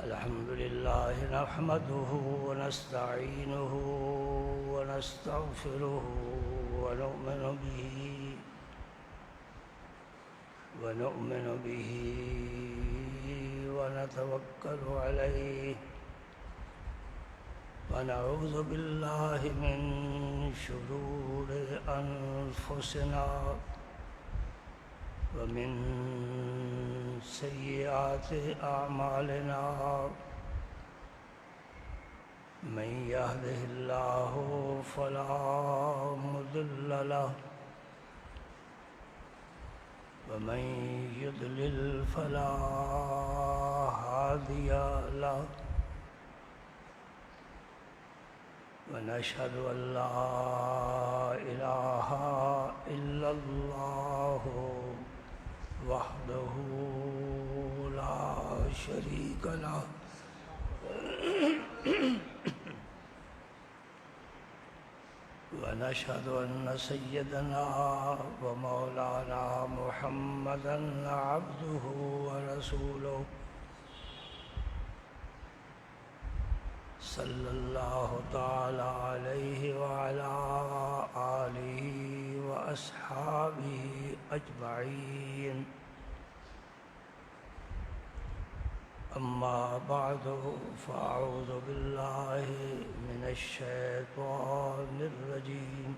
الحمد لله نحمده ونستعينه ونستغفره ونؤمن به ونتوكل عليه ونعوذ بالله من شرور أنفسنا ومن سيئات أعمالنا من يهده الله فلا مضل له ومن يضلل فلا هادي له ونشهد أن لا إله إلا الله وحده لا شريك له ونشهد أن سيدنا ومولانا محمدا عبده ورسوله صلى الله تعالى عليه وعلى آله وأصحابه أجمعين أما بعد فأعوذ بالله من الشيطان الرجيم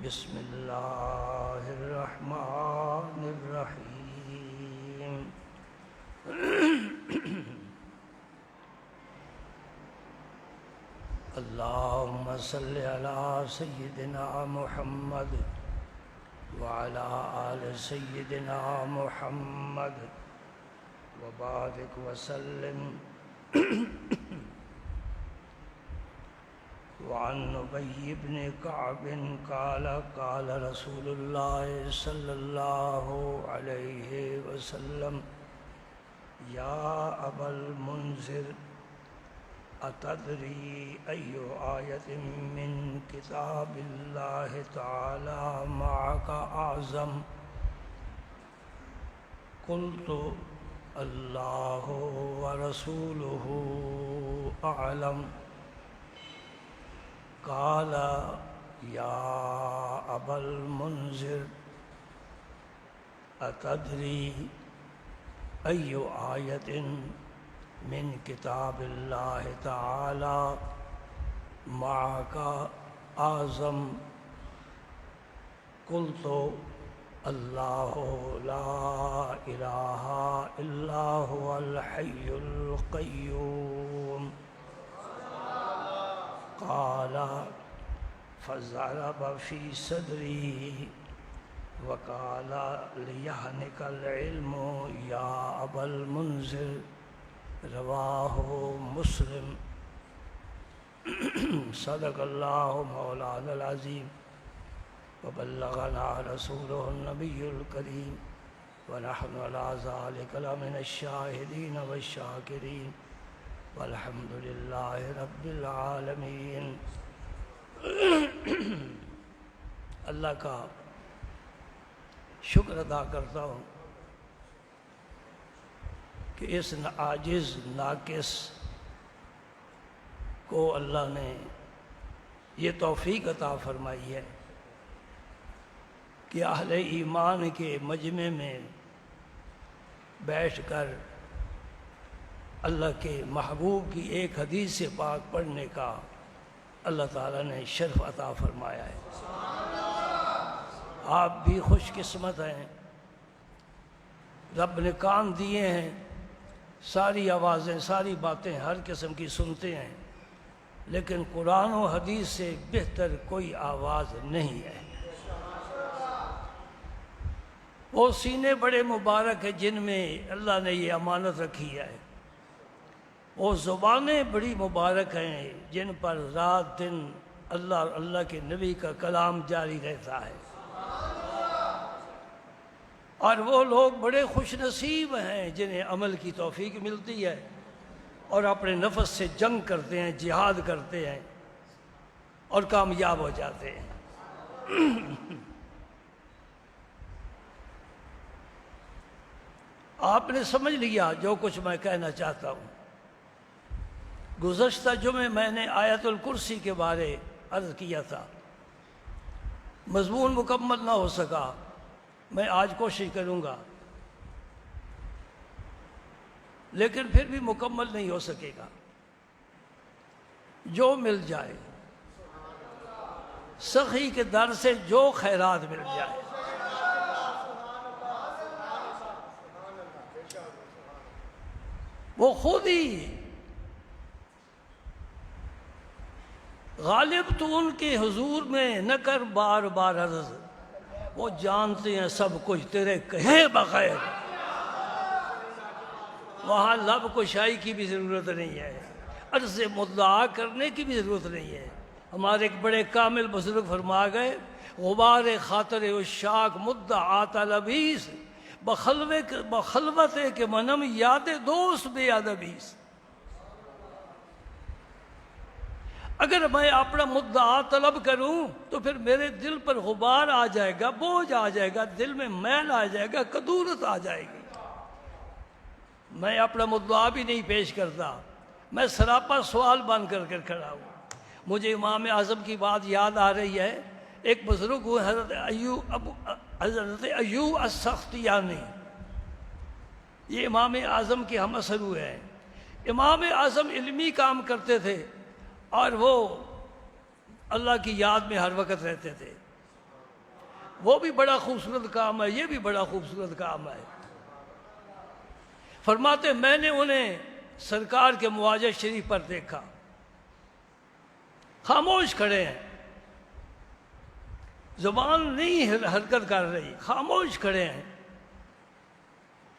بسم الله الرحمن الرحيم اللهم صل على سيدنا محمد وعلى آل سيدنا محمد وبارك وسلم وعن أبي بن كعب قال قال رسول الله صلى الله عليه وسلم يا أبا المنذر أتدري أي آية من كتاب الله تعالى معك أعظم؟ قلت الله ورسوله أعلم. قال يا أبا المنذر أتدري أي آية من كتاب الله تعالى معك أعظم؟ قلت الله لا إله إلا هو الحي القيوم. قال فضرب في صدري وقال ليهنك العلم يا أبا المنذر. رواہ مسلم. صدق اللہ مولانا العظیم وبلغنا رسوله النبی الکریم ونحن على ذلك لمن الشاہدین والشاکرین والحمد للہ رب العالمین. اللہ کا شکر ادا کرتا ہوں کہ اس عاجز ناقص کو اللہ نے یہ توفیق عطا فرمائی ہے کہ اہل ایمان کے مجمع میں بیٹھ کر اللہ کے محبوب کی ایک حدیث پاک پڑھنے کا اللہ تعالیٰ نے شرف عطا فرمایا ہے. آپ بھی خوش قسمت ہیں، رب نے کان دیے ہیں، ساری آوازیں ساری باتیں ہر قسم کی سنتے ہیں، لیکن قرآن و حدیث سے بہتر کوئی آواز نہیں ہے. وہ سینے بڑے مبارک ہیں جن میں اللہ نے یہ امانت رکھی ہے. وہ زبانیں بڑی مبارک ہیں جن پر رات دن اللہ اور اللہ کے نبی کا کلام جاری رہتا ہے. اور وہ لوگ بڑے خوش نصیب ہیں جنہیں عمل کی توفیق ملتی ہے اور اپنے نفس سے جنگ کرتے ہیں، جہاد کرتے ہیں اور کامیاب ہو جاتے ہیں. آپ نے سمجھ لیا جو کچھ میں کہنا چاہتا ہوں۔ گزشتہ جمعے میں نے آیت الکرسی کے بارے عرض کیا تھا، مضمون مکمل نہ ہو سکا، میں آج کوشش کروں گا، لیکن پھر بھی مکمل نہیں ہو سکے گا۔ جو مل جائے، سخی کے در سے جو خیرات مل جائے، وہ خود ہی غالب تو ان کے حضور میں نہ کر بار بار عرض، وہ جانتے ہیں سب کچھ تیرے کہے بغیر، وہاں لب کشائی کی بھی ضرورت نہیں ہے، عرض مدعا کرنے کی بھی ضرورت نہیں ہے۔ ہمارے ایک بڑے کامل بزرگ فرما گئے، غبار خاطر عشاق مدعا طلبیس، بخلوت کے منم یاد دوست بے ادبیس۔ اگر میں اپنا مدعا طلب کروں تو پھر میرے دل پر غبار آ جائے گا، بوجھ آ جائے گا، دل میں میل آ جائے گا، کدورت آ جائے گی۔ میں اپنا مدعا بھی نہیں پیش کرتا، میں سراپا سوال بن کر کھڑا ہوں۔ مجھے امام اعظم کی بات یاد آ رہی ہے، ایک بزرگ ہوئے حضرت ایوب السختیانی، یہ امام اعظم کے ہم اثر ہوئے ہیں۔ امام اعظم علمی کام کرتے تھے اور وہ اللہ کی یاد میں ہر وقت رہتے تھے۔ وہ بھی بڑا خوبصورت کام ہے، یہ بھی بڑا خوبصورت کام ہے۔ فرماتے میں نے انہیں سرکار کے مواجہ شریف پر دیکھا، خاموش کھڑے ہیں، زبان نہیں حرکت کر رہی، خاموش کھڑے ہیں،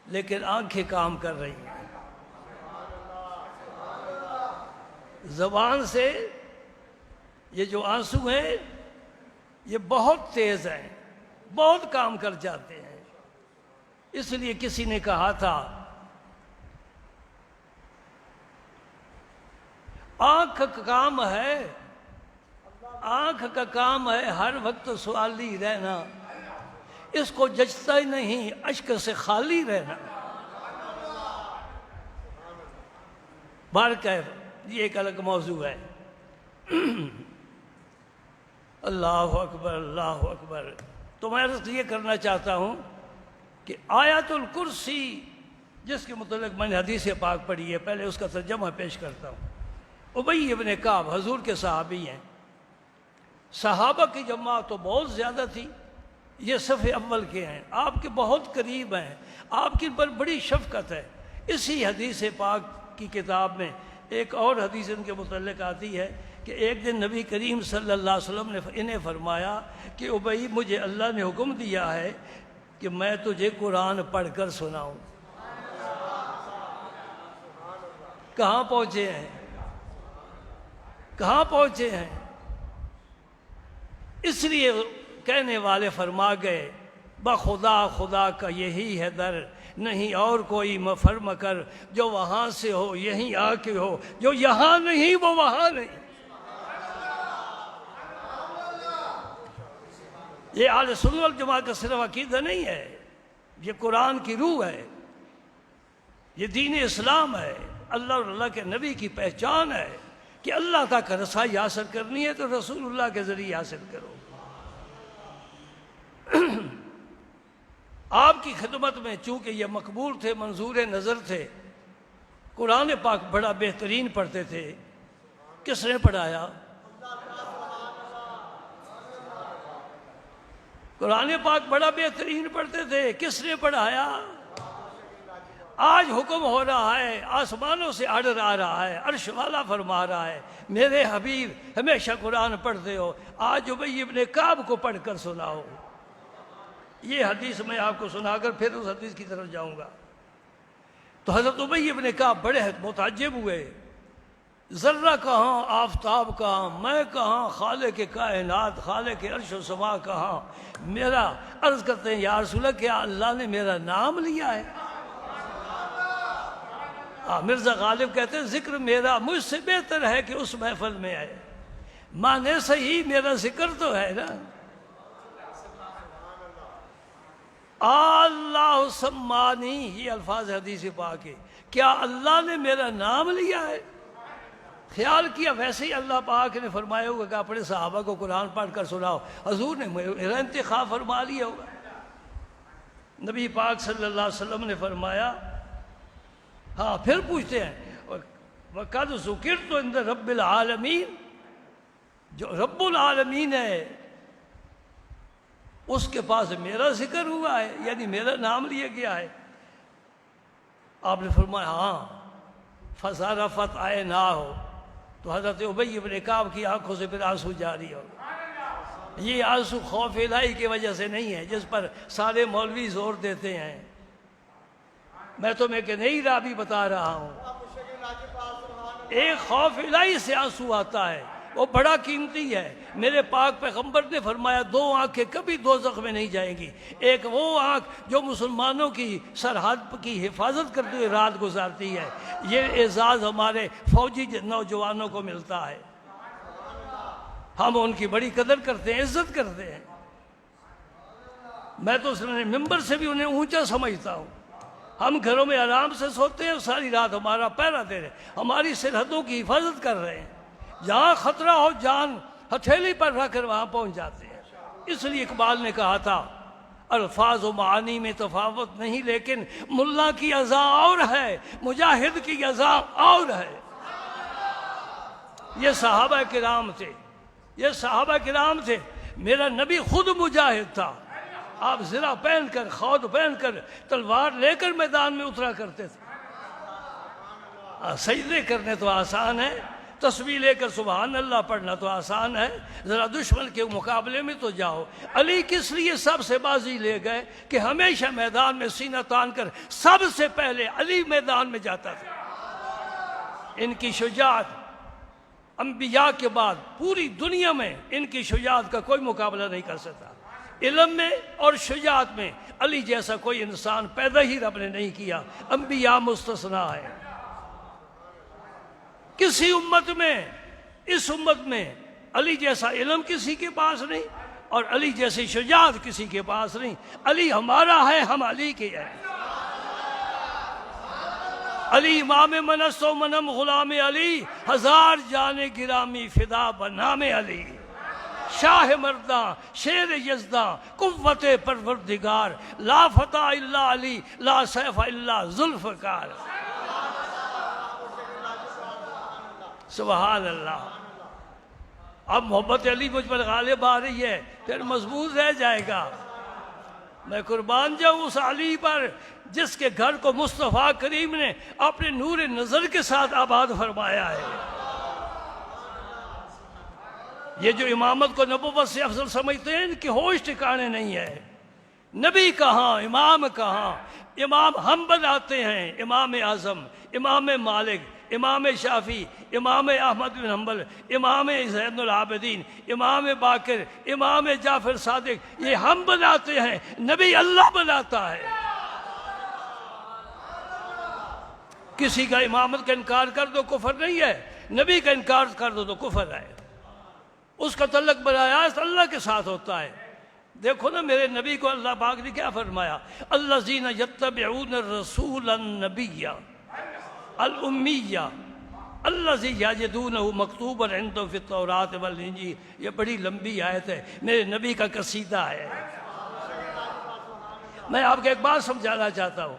لیکن آنکھیں کام کر رہی ہیں۔ زبان سے یہ جو آنسو ہیں یہ بہت تیز ہیں، بہت کام کر جاتے ہیں۔ اس لیے کسی نے کہا تھا آنکھ کا کام ہے، آنکھ کا کام ہے ہر وقت سوالی رہنا، اس کو جچتا ہی نہیں اشک سے خالی رہنا۔ بارکیف یہ ایک الگ موضوع ہے۔ اللہ اکبر، اللہ اکبر۔ تو میں عرض یہ کرنا چاہتا ہوں کہ آیت الکرسی جس کے متعلق میں نے حدیث پاک پڑھی ہے، پہلے اس کا ترجمہ پیش کرتا ہوں۔ ابی ابن کعب حضور کے صحابی ہیں، صحابہ کی جماعت تو بہت زیادہ تھی، یہ صف اول کے ہیں، آپ کے بہت قریب ہیں، آپ کی پر بڑی شفقت ہے۔ اسی حدیث پاک کی کتاب میں ایک اور حدیث ان کے متعلق آتی ہے کہ ایک دن نبی کریم صلی اللہ علیہ وسلم نے انہیں فرمایا کہ ابی مجھے اللہ نے حکم دیا ہے کہ میں تجھے قرآن پڑھ کر سناؤں۔ کہاں پہنچے ہیں، کہاں پہنچے ہیں؟ اس لیے کہنے والے فرما گئے بخدا خدا کا یہی ہے در، نہیں اور کوئی مفرم کر، جو وہاں سے ہو یہیں آ کے ہو، جو یہاں نہیں وہ وہاں نہیں۔ یہ اہل سنت والجماعت کا صرف عقیدہ نہیں ہے، یہ قرآن کی روح ہے، یہ دین اسلام ہے، اللہ اور اللہ کے نبی کی پہچان ہے کہ اللہ تک رسائی حاصل کرنی ہے تو رسول اللہ کے ذریعے حاصل کرو۔ آپ کی خدمت میں چونکہ یہ مقبول تھے، منظور نظر تھے، قرآن پاک بڑا بہترین پڑھتے تھے۔ کس نے پڑھایا؟ قرآن پاک بڑا بہترین پڑھتے تھے، کس نے پڑھایا؟ آج حکم ہو رہا ہے، آسمانوں سے آرڈر آ رہا ہے، عرش والا فرما رہا ہے میرے حبیب ہمیشہ قرآن پڑھتے ہو، آج ابی ابن کعب کو پڑھ کر سناؤ۔ یہ حدیث میں آپ کو سنا کر پھر اس حدیث کی طرف جاؤں گا۔ تو حضرت ابی ابن کعب بڑے متعجب ہوئے، ذرہ کہاں، آفتاب کہاں، میں کہاں، خالق کائنات، خالق عرش و سما کہاں؟ میرا عرض کرتے ہیں یا رسول اللہ کیا اللہ نے میرا نام لیا ہے؟ مرزا غالب کہتے ہیں ذکر میرا مجھ سے بہتر ہے کہ اس محفل میں آئے، مانے صحیح میرا ذکر تو ہے نا۔ اللہ سمانی، یہ الفاظ حدیث پاک ہے، کیا اللہ نے میرا نام لیا ہے؟ خیال کیا ویسے ہی اللہ پاک نے فرمایا ہوگا کہ اپنے صحابہ کو قرآن پڑھ کر سناؤ، حضور نے میرا انتخاب فرما لیا ہوگا۔ نبی پاک صلی اللہ علیہ وسلم نے فرمایا، ہاں پھر پوچھتے ہیں وَقَدْ ذُكِرْتُ عِنْدَ رَبِّ الْعَالَمِينَ، جو رب العالمین ہے اس کے پاس میرا ذکر ہوا ہے، یعنی میرا نام لیا گیا ہے۔ آپ نے فرمایا ہاں، فَصَرَفَتْ عَيْنَاهُ، تو حضرت ابی بن کعب کی آنکھوں سے پھر آنسو جاری ہو۔ یہ آنسو خوف الہی کی وجہ سے نہیں ہے جس پر سارے مولوی زور دیتے ہیں، میں تمہیں کہ نہیں رابی بتا رہا ہوں، ایک خوف الہی سے آنسو آتا ہے، وہ بڑا قیمتی ہے۔ میرے پاک پیغمبر نے فرمایا دو آنکھیں کبھی دوزخ میں نہیں جائیں گی، ایک وہ آنکھ جو مسلمانوں کی سرحد کی حفاظت کرتے ہوئے رات گزارتی ہے، یہ اعزاز ہمارے فوجی نوجوانوں کو ملتا ہے، ہم ان کی بڑی قدر کرتے ہیں، عزت کرتے ہیں۔ میں تو ممبر سے بھی انہیں اونچا سمجھتا ہوں۔ ہم گھروں میں آرام سے سوتے ہیں، ساری رات ہمارا پہرا دے رہے ہیں، ہماری سرحدوں کی حفاظت کر رہے ہیں، جہاں خطرہ ہو جان ہتھیلی پر رکھ کر وہاں پہنچ جاتے ہیں۔ اس لیے اقبال نے کہا تھا الفاظ و معانی میں تفاوت نہیں، لیکن ملا کی اذا اور ہے، مجاہد کی اذا اور ہے۔ یہ صحابہ کرام تھے، یہ صحابہ کرام تھے، میرا نبی خود مجاہد تھا، آپ زرہ پہن کر خود پہن کر تلوار لے کر میدان میں اترا کرتے تھے۔ سجدے کرنے تو آسان ہے، تسبیح لے کر سبحان اللہ پڑھنا تو آسان ہے، ذرا دشمن کے مقابلے میں تو جاؤ۔ علی کس لیے سب سے بازی لے گئے کہ ہمیشہ میدان میں سینہ تان کر سب سے پہلے علی میدان میں جاتا تھا۔ ان کی شجاعت انبیاء کے بعد پوری دنیا میں ان کی شجاعت کا کوئی مقابلہ نہیں کر سکتا۔ علم میں اور شجاعت میں علی جیسا کوئی انسان پیدا ہی رب نے نہیں کیا، انبیاء مستثنا ہے۔ کسی امت میں، اس امت میں علی جیسا علم کسی کے پاس نہیں اور علی جیسی شجاعت کسی کے پاس نہیں۔ علی ہمارا ہے، ہم علی کے ہیں۔ علی امام منست و منم غلام علی، ہزار جان گرامی فدا بنام علی۔ شاہ مرداں شیر یزداں قوت پروردگار، لا فتح الا علی لا سیف الا ذوالفقار۔ سبحان اللہ۔ اب محبت علی مجھ پر غالب آ رہی ہے، پھر مضبوط رہ جائے گا۔ میں قربان جاؤں اس علی پر جس کے گھر کو مصطفیٰ کریم نے اپنے نور نظر کے ساتھ آباد فرمایا ہے۔ یہ جو امامت کو نبوت سے افضل سمجھتے ہیں، ان کی ہوش ٹھکانے نہیں ہے۔ نبی کہاں، امام کہاں؟ امام ہم بناتے ہیں، امام اعظم، امام مالک، امام شافعی، امام احمد بن حنبل، امام زین العابدین، امام باقر، امام جعفر صادق، یہ ہم بناتے ہیں، نبی اللہ بناتا ہے۔ کسی کا امامت کا انکار کر دو کفر نہیں ہے، نبی کا انکار کر دو تو کفر ہے۔ اس کا تعلق براہ راست اللہ کے ساتھ ہوتا ہے۔ دیکھو نا میرے نبی کو اللہ پاک نے کیا فرمایا، الذین یتبعون الرسول النبی الامیہ الذی یجدونہ مکتوبا عندہم فی التوراۃ والانجیل۔ یہ بڑی لمبی آیت ہے، میرے نبی کا قصیدہ ہے۔ میں آپ کو ایک بات سمجھانا چاہتا ہوں،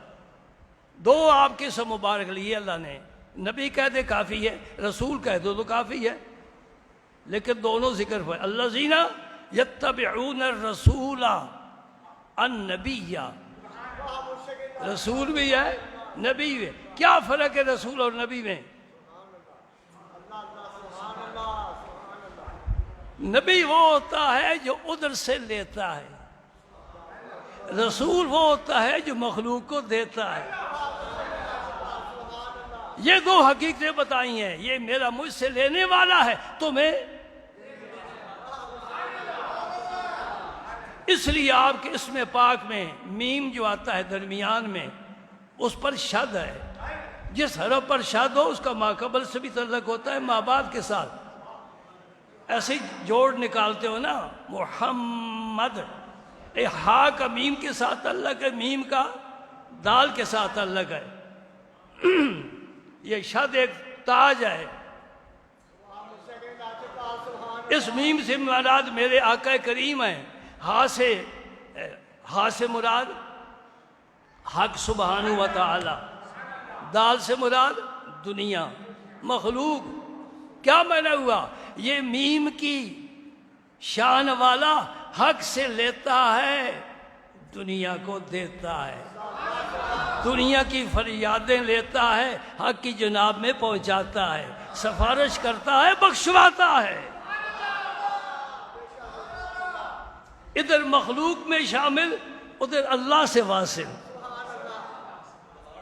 دو آپ کے اسم مبارک لیے اللہ نے، نبی کہہ دے کافی ہے، رسول کہہ دو تو کافی ہے، لیکن دونوں ذکر ہوئے، الذین یتبعون الرسول النبی، رسول بھی ہے نبی بھی ہے۔ کیا فرق ہے رسول اور نبی میں؟ نبی وہ ہوتا ہے جو ادھر سے لیتا ہے، رسول وہ ہوتا ہے جو مخلوق کو دیتا ہے۔ یہ دو حقیقتیں بتائی ہیں، یہ میرا مجھ سے لینے والا ہے تمہیں، اس لیے آپ کے اسم پاک میں میم جو آتا ہے درمیان میں اس پر شد ہے، جس حرف پر شد ہو اس کا ماقبل سے بھی تعلق ہوتا ہے ماں بعد کے ساتھ۔ ایسے ہی جوڑ نکالتے ہو نا، محمد ہا کا میم کے ساتھ تعلق ہے، میم کا دال کے ساتھ تعلق ہے۔ یہ شد ایک تاج ہے، اس میم سے مراد میرے آقا کریم ہیں۔ ہا سے مراد حق سبحانہ و تعالی، دال سے مراد دنیا مخلوق۔ کیا معنی ہوا؟ یہ میم کی شان والا حق سے لیتا ہے، دنیا کو دیتا ہے، دنیا کی فریادیں لیتا ہے، حق کی جناب میں پہنچاتا ہے، سفارش کرتا ہے، بخشواتا ہے۔ ادھر مخلوق میں شامل، ادھر اللہ سے واصل،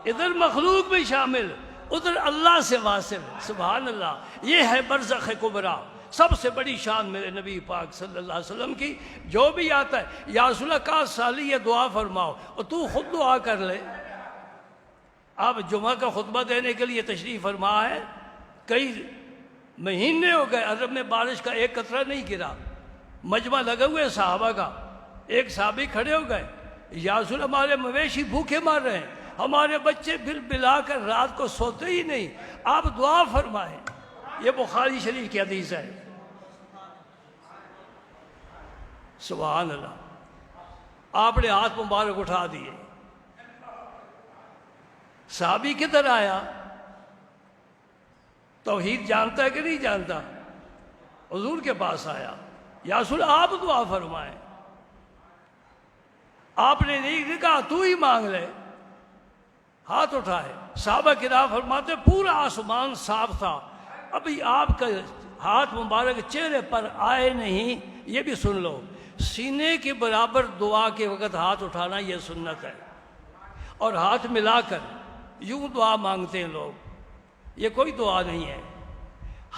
ادھر مخلوق میں شامل، ادھر اللہ سے واصل۔ سبحان اللہ، یہ ہے برزخ کبریٰ، سب سے بڑی شان میرے نبی پاک صلی اللہ علیہ وسلم کی۔ جو بھی آتا ہے یا رسول اللہ کا سالی یہ دعا فرماؤ، اور تو خود دعا کر لے۔ آپ جمعہ کا خطبہ دینے کے لیے تشریف فرما ہے، کئی مہینے ہو گئے عرب میں بارش کا ایک قطرہ نہیں گرا، مجمع لگے ہوئے صحابہ کا، ایک صحابی کھڑے ہو گئے، یا رسول اللہ ہمارے مویشی بھوکے مار رہے ہیں، ہمارے بچے بل بلا کر رات کو سوتے ہی نہیں، آپ دعا فرمائیں۔ یہ بخاری شریف کی حدیث ہے۔ سبحان اللہ، آپ نے ہاتھ مبارک اٹھا دیے۔ صحابی کدھر آیا؟ توحید جانتا ہے کہ نہیں جانتا؟ حضور کے پاس آیا، یا رسول آپ دعا فرمائیں۔ آپ نے نہیں کہا تو ہی مانگ لے، ہاتھ اٹھائے۔ صحابہ کرام فرماتے پورا آسمان صاف تھا، ابھی آپ کا ہاتھ مبارک چہرے پر آئے نہیں۔ یہ بھی سن لو، سینے کے برابر دعا کے وقت ہاتھ اٹھانا یہ سنت ہے، اور ہاتھ ملا کر یوں دعا مانگتے ہیں لوگ، یہ کوئی دعا نہیں ہے۔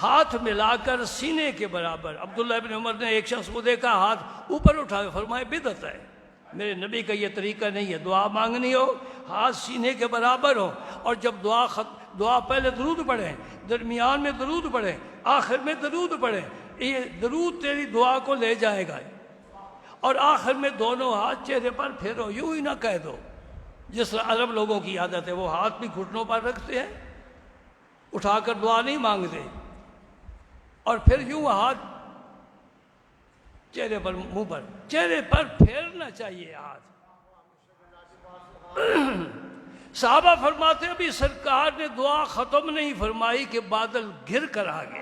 ہاتھ ملا کر سینے کے برابر۔ عبداللہ ابن عمر نے ایک شخص کو دیکھا ہاتھ اوپر اٹھائے، فرمائے بدعت ہے، میرے نبی کا یہ طریقہ نہیں ہے، دعا مانگنی ہو ہاتھ سینے کے برابر ہو، اور جب دعا پہلے درود پڑھیں، درمیان میں درود پڑھیں، آخر میں درود پڑھیں، یہ درود تیری دعا کو لے جائے گا۔ اور آخر میں دونوں ہاتھ چہرے پر پھیرو، یوں ہی نہ کہہ دو جس طرح عرب لوگوں کی عادت ہے، وہ ہاتھ بھی گھٹنوں پر رکھتے ہیں، اٹھا کر دعا نہیں مانگتے، اور پھر یوں ہاتھ چہرے پر، منہ پر، چہرے پر پھیرنا چاہیے ہاتھ۔ صحابہ فرماتے ابھی سرکار نے دعا ختم نہیں فرمائی کہ بادل گر کر آ گئے،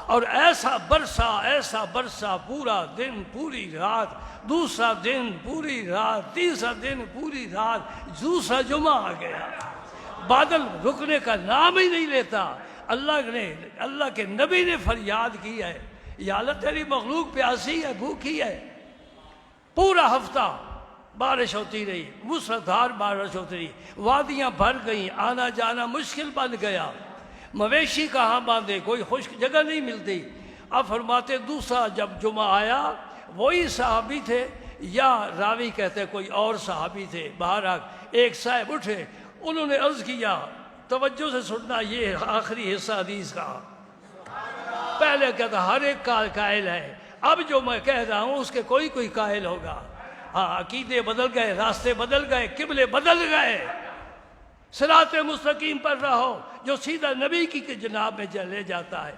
اور ایسا برسا پورا دن پوری رات، دوسرا دن پوری رات، تیسرا دن پوری رات، دوسرا جمعہ آ گیا، بادل رکنے کا نام ہی نہیں لیتا۔ اللہ کے نبی نے فریاد کی ہے، یا اللہ تیری مخلوق پیاسی ہے، بھوکی ہے۔ پورا ہفتہ بارش ہوتی رہی، موسلادھار بارش ہوتی رہی، وادیاں بھر گئیں، آنا جانا مشکل بن گیا، مویشی کہاں باندھے، کوئی خشک جگہ نہیں ملتی۔ اب فرماتے دوسرا جب جمعہ آیا، وہی صحابی تھے یا راوی کہتے کوئی اور صحابی تھے، بہرحال ایک صاحب اٹھے، انہوں نے عرض کیا، توجہ سے سننا یہ آخری حصہ حدیث کا۔ پہلے کہتا ہر ایک کا قائل ہے، اب جو میں کہہ رہا ہوں اس کے کوئی قائل ہوگا۔ ہاں، عقیدے بدل گئے، راستے بدل گئے، قبلے بدل گئے، صراط مستقیم پر رہو جو سیدھا نبی کی جناب میں لے جاتا ہے۔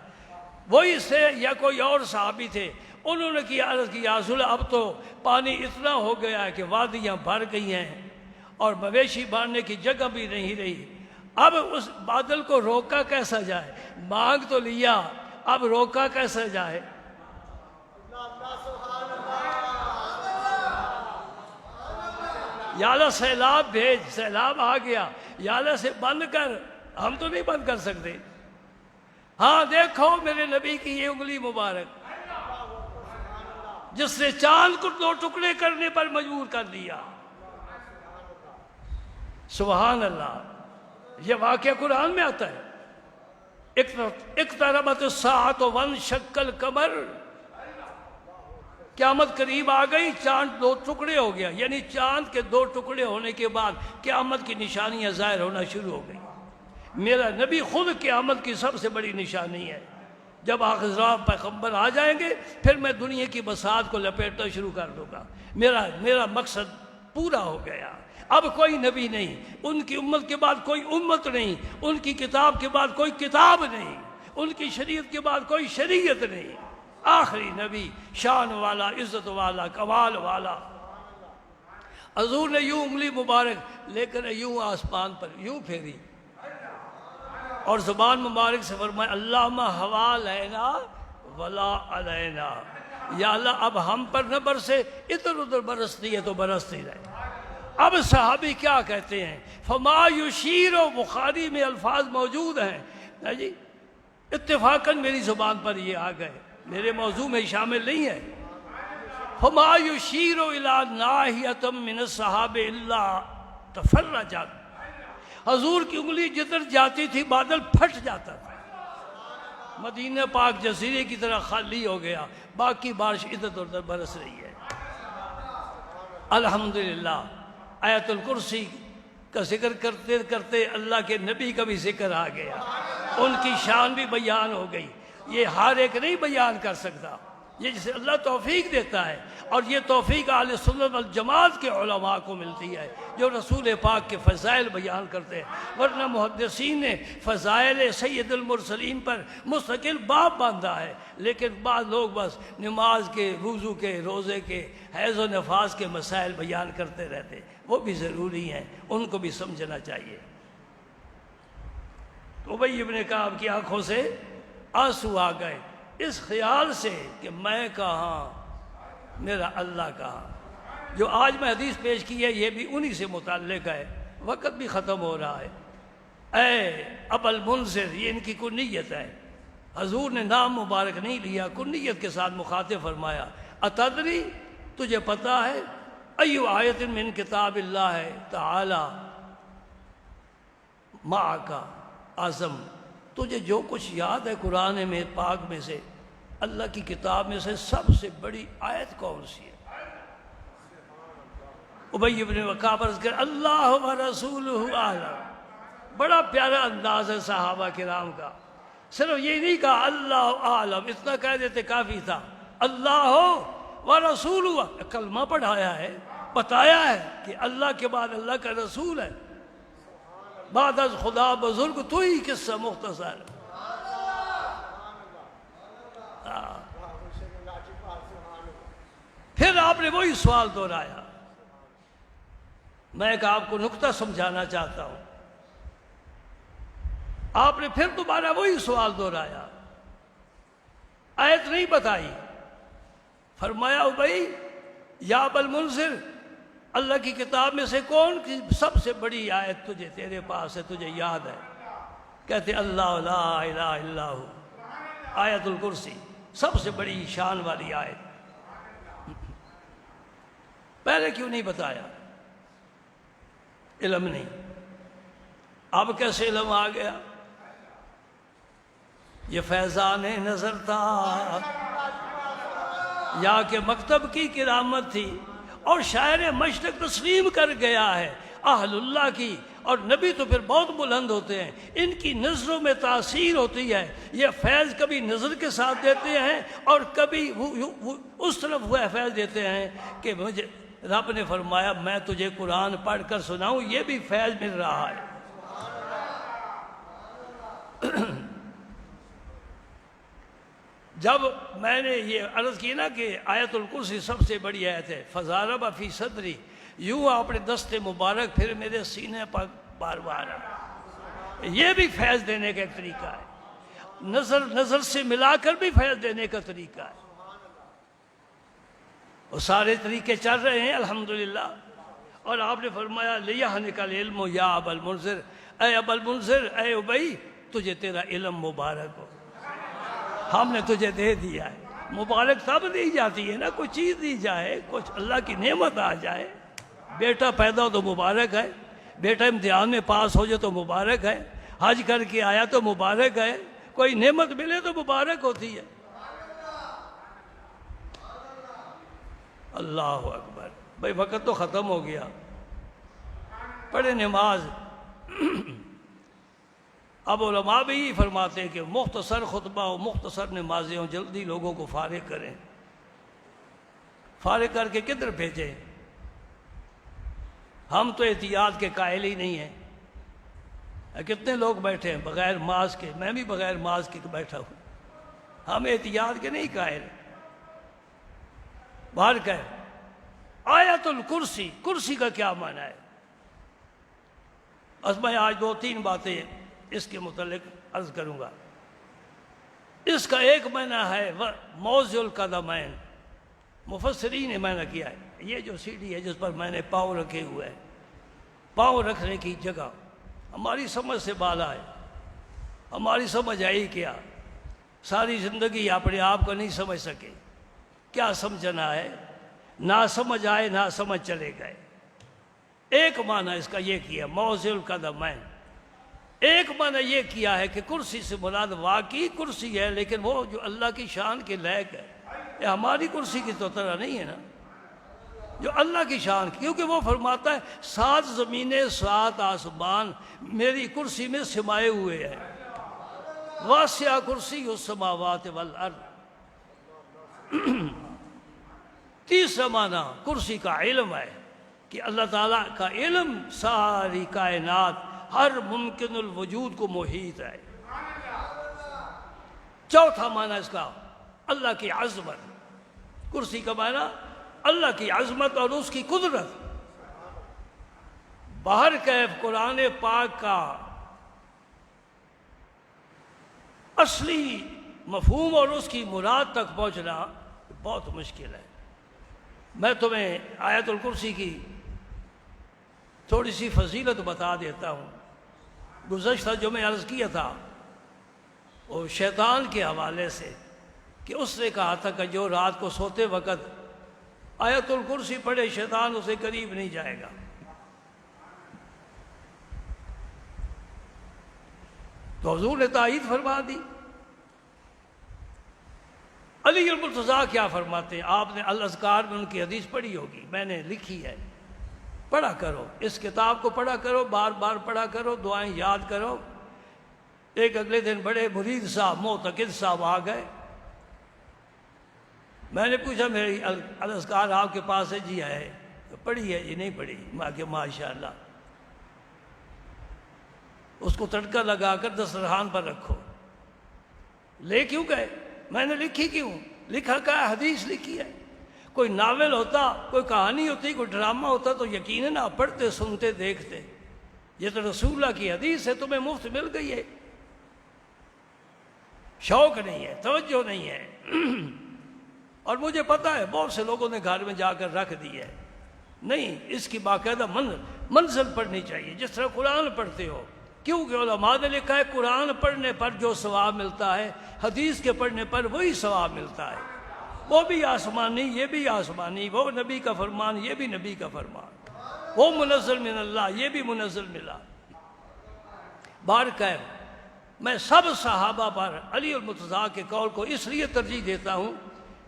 وہی سے یا کوئی اور صحابی تھے، انہوں نے کیا عرض کیا، رسول اب تو پانی اتنا ہو گیا ہے کہ وادیاں بھر گئی ہیں اور مویشی باندھنے کی جگہ بھی نہیں رہی، اب اس بادل کو روکا کیسا جائے؟ مانگ تو لیا، اب روکا کیسا جائے؟ یا اللہ سیلاب بھیج، سیلاب آ گیا، یا اللہ سے بند کر، ہم تو نہیں بند کر سکتے۔ ہاں دیکھو میرے نبی کی یہ انگلی مبارک، جس نے چاند کو 2 ٹکڑے کرنے پر مجبور کر دیا۔ سبحان اللہ، یہ واقعہ قرآن میں آتا ہے۔ اقتربت الساعۃ وانشق القمر، قیامت قریب آ گئی، چاند 2 ٹکڑے ہو گیا، یعنی چاند کے 2 ٹکڑے ہونے کے بعد قیامت کی نشانیاں ظاہر ہونا شروع ہو گئی۔ میرا نبی خود قیامت کی سب سے بڑی نشانی ہے۔ جب آخر پیغمبر آ جائیں گے پھر میں دنیا کی بساط کو لپیٹنا شروع کر دوں گا. میرا مقصد پورا ہو گیا. اب کوئی نبی نہیں، ان کی امت کے بعد کوئی امت نہیں، ان کی کتاب کے بعد کوئی کتاب نہیں، ان کی شریعت کے بعد کوئی شریعت نہیں. آخری نبی، شان والا، عزت والا، کمال والا. حضور نے یوں انگلی مبارک لے کر یوں آسمان پر یوں پھیری اور زبان مبارک سے فرمایا اللہم حوالینا ولا علینا. یا اللہ اب ہم پر نہ برسے، ادھر ادھر برستی ہے تو برستی رہے. اب صحابی کیا کہتے ہیں؟ فما یشیر، و بخاری میں الفاظ موجود ہیں جی، اتفاقاً میری زبان پر یہ آ گئے، میرے موضوع میں شامل نہیں ہے. فما یشیر الی ناحیۃ من السحاب الا تفرجت. حضور کی انگلی جدھر جاتی تھی بادل پھٹ جاتا تھا. مدینہ پاک جزیرے کی طرح خالی ہو گیا، باقی بارش ادھر ادھر برس رہی ہے. الحمدللہ. آیت الکرسی کا ذکر کرتے کرتے اللہ کے نبی کا بھی ذکر آ گیا، ان کی شان بھی بیان ہو گئی. یہ ہر ایک نہیں بیان کر سکتا، یہ جسے اللہ توفیق دیتا ہے، اور یہ توفیق اہل سنت والجماعت کے علماء کو ملتی ہے جو رسول پاک کے فضائل بیان کرتے ہیں. ورنہ محدثین نے فضائل سید المرسلین پر مستقل باب باندھا ہے، لیکن بعض لوگ بس نماز کے، وضو کے، روزے کے، حیض و نفاس کے مسائل بیان کرتے رہتے. وہ بھی ضروری ہیں، ان کو بھی سمجھنا چاہیے. تو ابی ابن کعب کی آنکھوں سے آنسو آ گئے اس خیال سے کہ میں کہاں، میرا اللہ کہاں. جو آج میں حدیث پیش کی ہے یہ بھی انہی سے متعلق ہے. وقت بھی ختم ہو رہا ہے. اے ابا المنذر، یہ ان کی کنیت ہے. حضور نے نام مبارک نہیں لیا، کنیت کے ساتھ مخاطب فرمایا. اتدری، تجھے پتا ہے ایو آیت من کتاب اللہ تعالی معک اعظم، تجھے جو کچھ یاد ہے قرآن میں پاک میں سے، اللہ کی کتاب میں سے سب سے بڑی آیت کون سی ہے؟ ابی ابن کعب عرض کر اللہ و رسولہ اعلم. بڑا پیارا انداز ہے صحابہ کرام کا. صرف یہ نہیں کہا اللہ اعلم، اتنا کہہ دیتے کافی تھا. اللہ و رسولہ، کلمہ پڑھایا ہے، بتایا ہے کہ اللہ کے بعد اللہ کا رسول ہے. بعد از خدا بزرگ تو ہی قصہ مختصر. پھر آپ نے وہی سوال دہرایا. میں کہ آپ کو نکتہ سمجھانا چاہتا ہوں. آپ نے پھر دوبارہ وہی سوال دہرایا، آیت نہیں بتائی. فرمایا ابی یا ابا المنذر، اللہ کی کتاب میں سے کون کی سب سے بڑی آیت تجھے تیرے پاس ہے، تجھے یاد ہے؟ کہتے اللہ لا الہ الا ہو، آیت الکرسی، سب سے بڑی شان والی آیت. پہلے کیوں نہیں بتایا؟ علم نہیں. اب کیسے علم آ گیا؟ یہ فیضان نظر تھا یا کہ مکتب کی کرامت تھی، اور شاعر مشرق تسلیم کر گیا ہے اہل اللہ کی. اور نبی تو پھر بہت بلند ہوتے ہیں، ان کی نظروں میں تاثیر ہوتی ہے. یہ فیض کبھی نظر کے ساتھ دیتے ہیں اور کبھی اس طرف وہ فیض دیتے ہیں کہ مجھے رب نے فرمایا میں تجھے قرآن پڑھ کر سناؤں. یہ بھی فیض مل رہا ہے. جب میں نے یہ عرض کی نا کہ آیت الکرسی سب سے بڑی آیت ہے، فضارب فی صدری، یوں آپ نے دست مبارک پھر میرے سینے پر بار بار. یہ بھی فیض دینے کا ایک طریقہ ہے. نظر سے ملا کر بھی فیض دینے کا طریقہ ہے. وہ سارے طریقے چل رہے ہیں الحمدللہ. اور آپ نے فرمایا لیحنک العلم یا ابا المنذر، اے ابا المنذر، اے ابی، تجھے تیرا علم مبارک ہو، ہم نے تجھے دے دیا ہے. مبارک تب دی جاتی ہے نا، کوئی چیز دی جائے، کچھ اللہ کی نعمت آ جائے. بیٹا پیدا ہو تو مبارک ہے، بیٹا امتحان میں پاس ہو جائے تو مبارک ہے، حج کر کے آیا تو مبارک ہے، کوئی نعمت ملے تو مبارک ہوتی ہے. اللہ اکبر. بھائی وقت تو ختم ہو گیا. پڑھے نماز. اب علماء بھی یہ فرماتے ہیں کہ مختصر خطبہ و مختصر نمازیں ہوں، جلدی لوگوں کو فارغ کریں، فارغ کر کے کدھر بھیجیں؟ ہم تو احتیاط کے قائل ہی نہیں ہیں۔ کتنے لوگ بیٹھے ہیں بغیر ماسک کے، میں بھی بغیر ماسک کے بیٹھا ہوں، ہم احتیاط کے نہیں قائل۔ باہر کہ آیت الکرسی، کرسی کا کیا معنی ہے؟ بس میں آج 2-3 باتیں اس کے متعلق عرض کروں گا۔ اس کا ایک معنی ہے موضع القدمین، مفسرین نے معنی کیا ہے یہ جو سیڑھی ہے جس پر میں نے پاؤں رکھے ہوئے ہیں، پاؤں رکھنے کی جگہ ہماری سمجھ سے بالا ہے، ہماری سمجھ آئی کیا؟ ساری زندگی اپنے آپ کو نہیں سمجھ سکے، کیا سمجھنا ہے؟ نہ سمجھ آئے نہ سمجھ چلے گئے۔ ایک معنی اس کا یہ کیا موضع القدمین، ایک معنی یہ کیا ہے کہ کرسی سے مراد واقعی کرسی ہے، لیکن وہ جو اللہ کی شان کے لائق ہے، یہ ہماری کرسی کی تو طرح نہیں ہے نا، جو اللہ کی شان، کیونکہ وہ فرماتا ہے 7 زمینیں 7 آسمان میری کرسی میں سمائے ہوئے ہیں، واسع کرسی السماوات والارض۔ تیسرا معنی کرسی کا علم ہے کہ اللہ تعالیٰ کا علم ساری کائنات ہر ممکن الوجود کو محیط ہے۔ چوتھا معنی اس کا اللہ کی عظمت، کرسی کا معنی اللہ کی عظمت اور اس کی قدرت۔ باہر کیف قرآن پاک کا اصلی مفہوم اور اس کی مراد تک پہنچنا بہت مشکل ہے۔ میں تمہیں آیت الکرسی کی تھوڑی سی فضیلت بتا دیتا ہوں۔ گزشتہ جو میں عرض کیا تھا وہ شیطان کے حوالے سے، کہ اس نے کہا تھا کہ جو رات کو سوتے وقت آیت الکرسی پڑھے شیطان اسے قریب نہیں جائے گا۔ تو حضور نے تائید فرما دی۔ علی المرتضیٰ کیا فرماتے ہیں؟ آپ نے الاذکار میں ان کی حدیث پڑھی ہوگی، میں نے لکھی ہے، پڑھا کرو، اس کتاب کو پڑھا کرو، بار بار پڑھا کرو، دعائیں یاد کرو۔ ایک اگلے دن بڑے مرید صاحب معتقد صاحب آ گئے، میں نے پوچھا میری الاذکار آپ کے پاس ہے؟ جی ہے۔ پڑھی ہے؟ جی نہیں پڑھی۔ میں کہ ماشاءاللہ، اس کو تڑکا لگا کر دسترخوان پر رکھو۔ لے کیوں گئے؟ میں نے لکھی کیوں؟ لکھا کیا؟ حدیث لکھی ہے۔ کوئی ناول ہوتا، کوئی کہانی ہوتی، کوئی ڈرامہ ہوتا تو یقیناً آپ پڑھتے، سنتے، دیکھتے۔ یہ تو رسول اللہ کی حدیث ہے، تمہیں مفت مل گئی ہے۔ شوق نہیں ہے، توجہ نہیں ہے۔ اور مجھے پتا ہے بہت سے لوگوں نے گھر میں جا کر رکھ دی ہے۔ نہیں، اس کی باقاعدہ منزل پڑھنی چاہیے، جس طرح قرآن پڑھتے ہو۔ کیونکہ علماء نے لکھا ہے قرآن پڑھنے پر جو ثواب ملتا ہے، حدیث کے پڑھنے پر وہی ثواب ملتا ہے۔ وہ بھی آسمانی، یہ بھی آسمانی، وہ نبی کا فرمان، یہ بھی نبی کا فرمان، وہ منزل من اللہ، یہ بھی منزل ملا۔ بارکیف میں سب صحابہ پر علی المرتضیٰ کے قول کو اس لیے ترجیح دیتا ہوں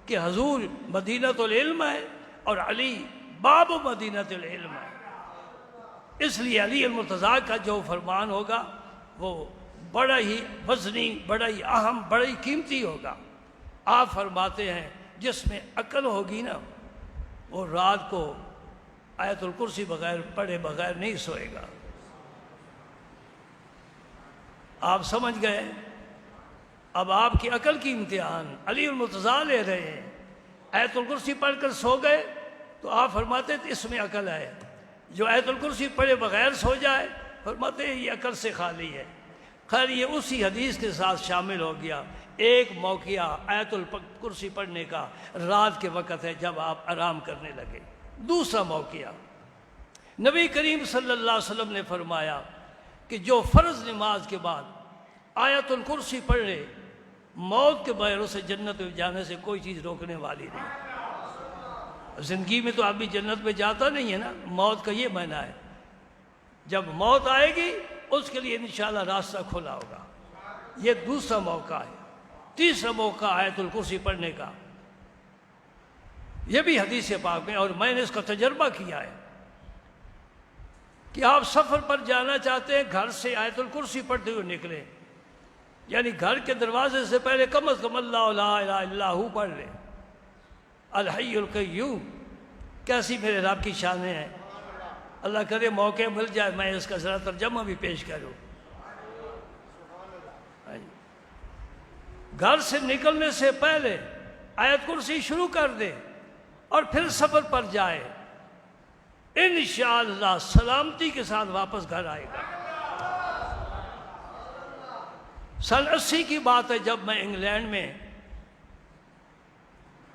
کہ حضور مدینۃ العلم ہے اور علی باب مدینۃ العلم ہے۔ اس لیے علی المرتضیٰ کا جو فرمان ہوگا وہ بڑا ہی وزنی، بڑا ہی اہم، بڑا ہی قیمتی ہوگا۔ آپ فرماتے ہیں جس میں عقل ہوگی نا، وہ رات کو آیت الکرسی بغیر پڑھے بغیر نہیں سوئے گا۔ آپ سمجھ گئے؟ اب آپ کی عقل کی امتحان علی المرتضیٰ لے رہے ہیں۔ آیت الکرسی پڑھ کر سو گئے تو آپ فرماتے ہیں اس میں عقل ہے۔ جو آیت الکرسی پڑھے بغیر سو جائے فرماتے ہیں یہ عقل سے خالی ہے۔ خیر یہ اسی حدیث کے ساتھ شامل ہو گیا۔ ایک موقعہ آیت الکرسی پڑھنے کا رات کے وقت ہے جب آپ آرام کرنے لگے۔ دوسرا موقعہ نبی کریم صلی اللہ علیہ وسلم نے فرمایا کہ جو فرض نماز کے بعد آیت الکرسی پڑھ لے، موت کے بغیر اسے جنت میں جانے سے کوئی چیز روکنے والی نہیں۔ زندگی میں تو آدمی جنت میں جاتا نہیں ہے نا، موت کا یہ معنی ہے جب موت آئے گی اس کے لیے انشاءاللہ راستہ کھلا ہوگا۔ یہ دوسرا موقع ہے۔ تیسرا موقع آیت الکرسی پڑھنے کا، یہ بھی حدیث پاک میں، اور میں نے اس کا تجربہ کیا ہے کہ آپ سفر پر جانا چاہتے ہیں، گھر سے آیت الکرسی پڑھتے ہوئے نکلیں، یعنی گھر کے دروازے سے پہلے کم از کم اللہ لا الہ الا ہو پڑھ لیں، الحی القیوم۔ کیسی میرے رب کی شانیں ہیں، اللہ کرے موقع مل جائے میں اس کا ذرا ترجمہ بھی پیش کروں۔ گھر سے نکلنے سے پہلے آیت کرسی شروع کر دیں اور پھر سفر پر جائے، انشاءاللہ سلامتی کے ساتھ واپس گھر آئے گا۔ سن 80 کی بات ہے، جب میں انگلینڈ میں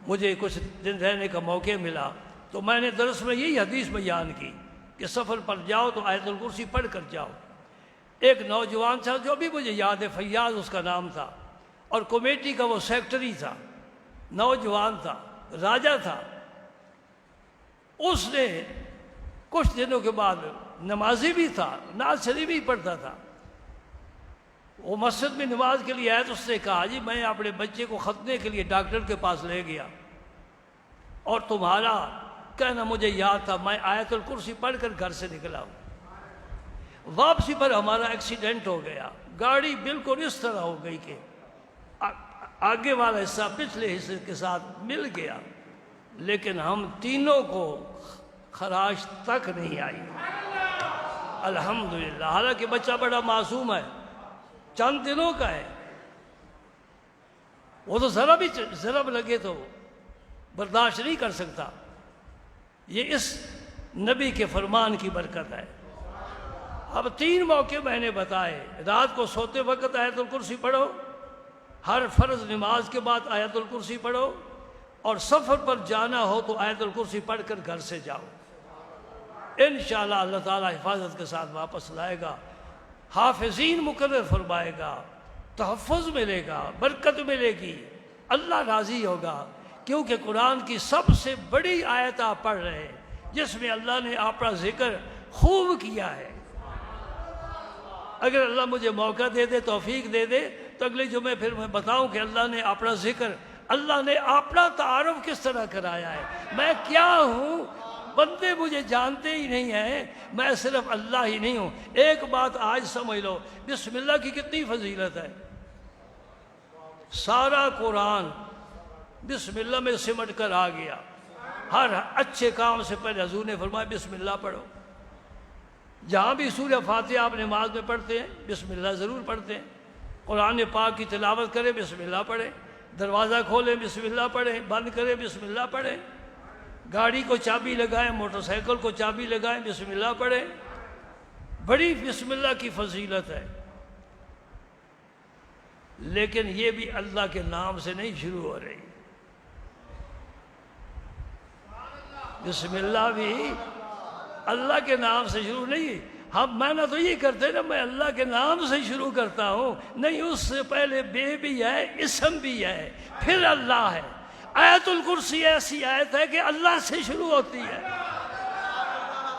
مجھے کچھ دن رہنے کا موقع ملا تو میں نے درس میں یہی حدیث بیان کی کہ سفر پر جاؤ تو آیت الکرسی پڑھ کر جاؤ۔ ایک نوجوان تھا جو بھی مجھے یاد ہے، فیاض اس کا نام تھا، اور کمیٹی کا وہ سیکٹری تھا، نوجوان تھا، راجہ تھا۔ اس نے کچھ دنوں کے بعد نمازی بھی تھا، نعت شریف بھی پڑھتا تھا، وہ مسجد میں نماز کے لیے آیا تو اس نے کہا جی میں اپنے بچے کو ختنے کے لیے ڈاکٹر کے پاس لے گیا اور تمہارا کہنا مجھے یاد تھا، میں آیت الکرسی پڑھ کر گھر سے نکلا ہوں۔ واپسی پر ہمارا ایکسیڈنٹ ہو گیا، گاڑی بالکل اس طرح ہو گئی کہ آگے والا حصہ پچھلے حصے کے ساتھ مل گیا، لیکن ہم تینوں کو خراش تک نہیں آئی، الحمدللہ۔ حالانکہ بچہ بڑا معصوم ہے، چند دنوں کا ہے، وہ تو ذرا بھی ضرب لگے تو برداشت نہیں کر سکتا۔ یہ اس نبی کے فرمان کی برکت ہے۔ اب 3 موقع میں نے بتائے، رات کو سوتے وقت آیت الکرسی پڑھو، ہر فرض نماز کے بعد آیت الکرسی پڑھو، اور سفر پر جانا ہو تو آیت الکرسی پڑھ کر گھر سے جاؤ، انشاءاللہ اللہ تعالیٰ حفاظت کے ساتھ واپس لائے گا، حافظین مقرر فرمائے گا، تحفظ ملے گا، برکت ملے گی، اللہ راضی ہوگا، کیونکہ قرآن کی سب سے بڑی آیت آپ پڑھ رہے ہیں جس میں اللہ نے اپنا ذکر خوب کیا ہے۔ اگر اللہ مجھے موقع دے دے، توفیق دے دے تو اگلے جمعے پھر میں بتاؤں کہ اللہ نے اپنا ذکر، اللہ نے اپنا تعارف کس طرح کرایا ہے، میں کیا ہوں، بندے مجھے جانتے ہی نہیں ہیں، میں صرف اللہ ہی نہیں ہوں۔ ایک بات آج سمجھ لو، بسم اللہ کی کتنی فضیلت ہے، سارا قرآن بسم اللہ میں سمٹ کر آ گیا، ہر اچھے کام سے پہلے حضور نے فرمایا بسم اللہ پڑھو۔ جہاں بھی سورہ فاتحہ آپ نماز میں پڑھتے ہیں بسم اللہ ضرور پڑھتے ہیں، قرآن پاک کی تلاوت کریں بسم اللہ پڑھیں، دروازہ کھولیں بسم اللہ پڑھیں، بند کریں بسم اللہ پڑھیں، گاڑی کو چابی لگائیں، موٹر سائیکل کو چابی لگائیں بسم اللہ پڑھیں۔ بڑی بسم اللہ کی فضیلت ہے، لیکن یہ بھی اللہ کے نام سے نہیں شروع ہو رہی، بسم اللہ بھی اللہ کے نام سے شروع نہیں۔ ہم مانا تو یہ کرتے نا میں اللہ کے نام سے شروع کرتا ہوں، نہیں، اس سے پہلے بے بھی ہے، اسم بھی ہے، پھر اللہ ہے۔ آیت الکرسی ایسی آیت ہے کہ اللہ سے شروع ہوتی ہے،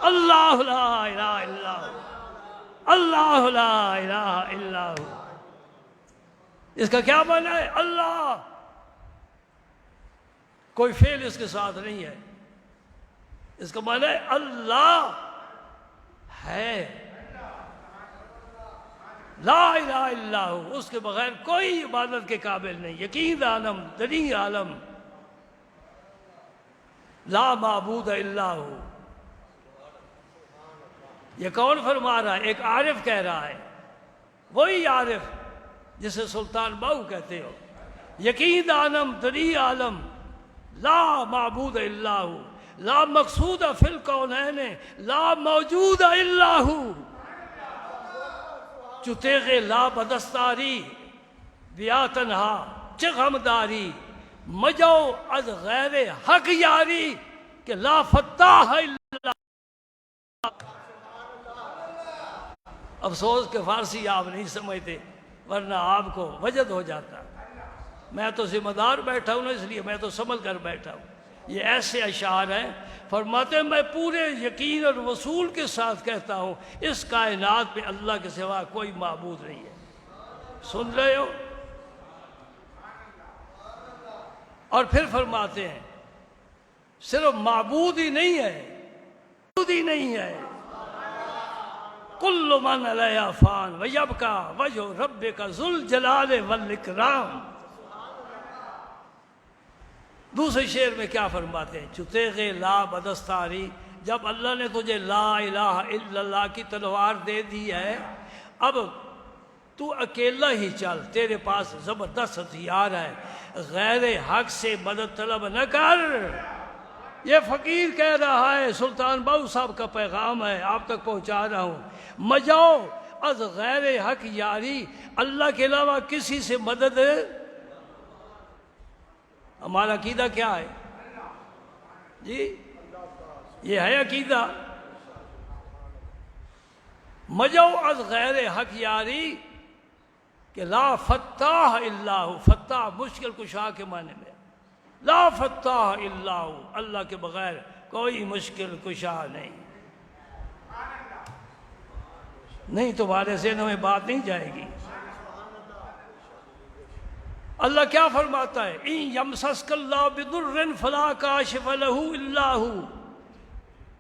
اللہ لا الہ الا ہو، اللہ لا الہ الا ہو۔ اس کا کیا معنی ہے؟ اللہ، کوئی فعل اس کے ساتھ نہیں ہے، اس کا معنی ہے اللہ ہے، لا الہ الا ہو، اس کے بغیر کوئی عبادت کے قابل نہیں، یقین عالم، دنی عالم، لا معبود الا ہو۔ یہ کون فرما رہا ہے؟ ایک عارف کہہ رہا ہے، وہی عارف جسے سلطان باہو کہتے ہو، یقین عالم، دنی عالم، لا معبود الا ہو، لا مقصود فی الکونین، لا موجود الا ہو، چتیغ لا بدستاری بیا تنہا چغمداری، مجو از غیر حق یاری کہ لا فتاح الا۔ افسوس کہ فارسی آپ نہیں سمجھتے، ورنہ آپ کو وجد ہو جاتا۔ میں تو ذمہ دار بیٹھا ہوں نا، اس لیے میں تو سنبھل کر بیٹھا ہوں۔ یہ ایسے اشعار ہیں، فرماتے ہیں میں پورے یقین اور وصول کے ساتھ کہتا ہوں اس کائنات میں اللہ کے سوا کوئی معبود نہیں ہے۔ سن رہے ہو؟ اور پھر فرماتے ہیں صرف معبود ہی نہیں ہے، معبود ہی نہیں ہے، کل من علیہا فان ویبقی وجہ ربک ذو الجلال والاکرام۔ دوسرے شعر میں کیا فرماتے ہیں؟ چتیغ لا بدستاری، جب اللہ نے تجھے لا الہ الا اللہ کی تلوار دے دی ہے، اب تو اکیلا ہی چل، تیرے پاس زبردست ہتھیار ہے، غیر حق سے مدد طلب نہ کر۔ یہ فقیر کہہ رہا ہے، سلطان باؤ صاحب کا پیغام ہے، آپ تک پہنچا رہا ہوں۔ مجاؤ از غیر حق یاری، اللہ کے علاوہ کسی سے مدد۔ ہمارا عقیدہ کیا ہے جی؟ یہ ہے عقیدہ، مجاؤ از غیر حق یاری کہ لا فتاح الا ہو، فتاح مشکل کشا کے معنی میں، لا فتاح الا ہو، اللہ کے بغیر کوئی مشکل کشا نہیں، تمہارے ذہنوں میں بات نہیں جائے گی۔ اللہ کیا فرماتا ہے؟ ان یمسسک اللہ بضر فلا کاشف لہ الا ہو،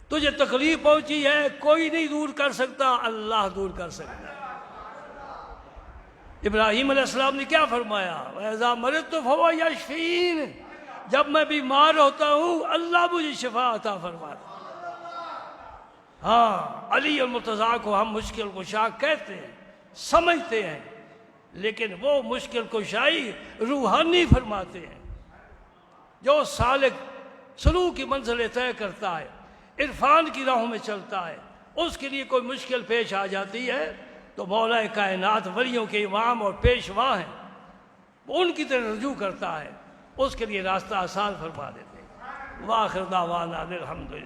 تجھے تکلیف پہنچی ہے، کوئی نہیں دور کر سکتا، اللہ دور کر سکتا ہے۔ ابراہیم علیہ السلام نے کیا فرمایا؟ وَإِذَا مَرِضْتُ فَهُوَ يَشْفِينِ، جب میں بیمار ہوتا ہوں اللہ مجھے شفا عطا فرماتا۔ ہاں، علی المرتضیٰ کو ہم مشکل کشا کہتے ہیں، سمجھتے ہیں، لیکن وہ مشکل کشائی روحانی فرماتے ہیں۔ جو سالک سلوک کی منزلیں طے کرتا ہے، عرفان کی راہوں میں چلتا ہے، اس کے لیے کوئی مشکل پیش آ جاتی ہے تو مولا کائنات ولیوں کے امام اور پیشوا ہیں، وہ ان کی طرف رجوع کرتا ہے، اس کے لیے راستہ آسان فرما دیتے ہیں۔ وآخر دعوانا الحمدللہ۔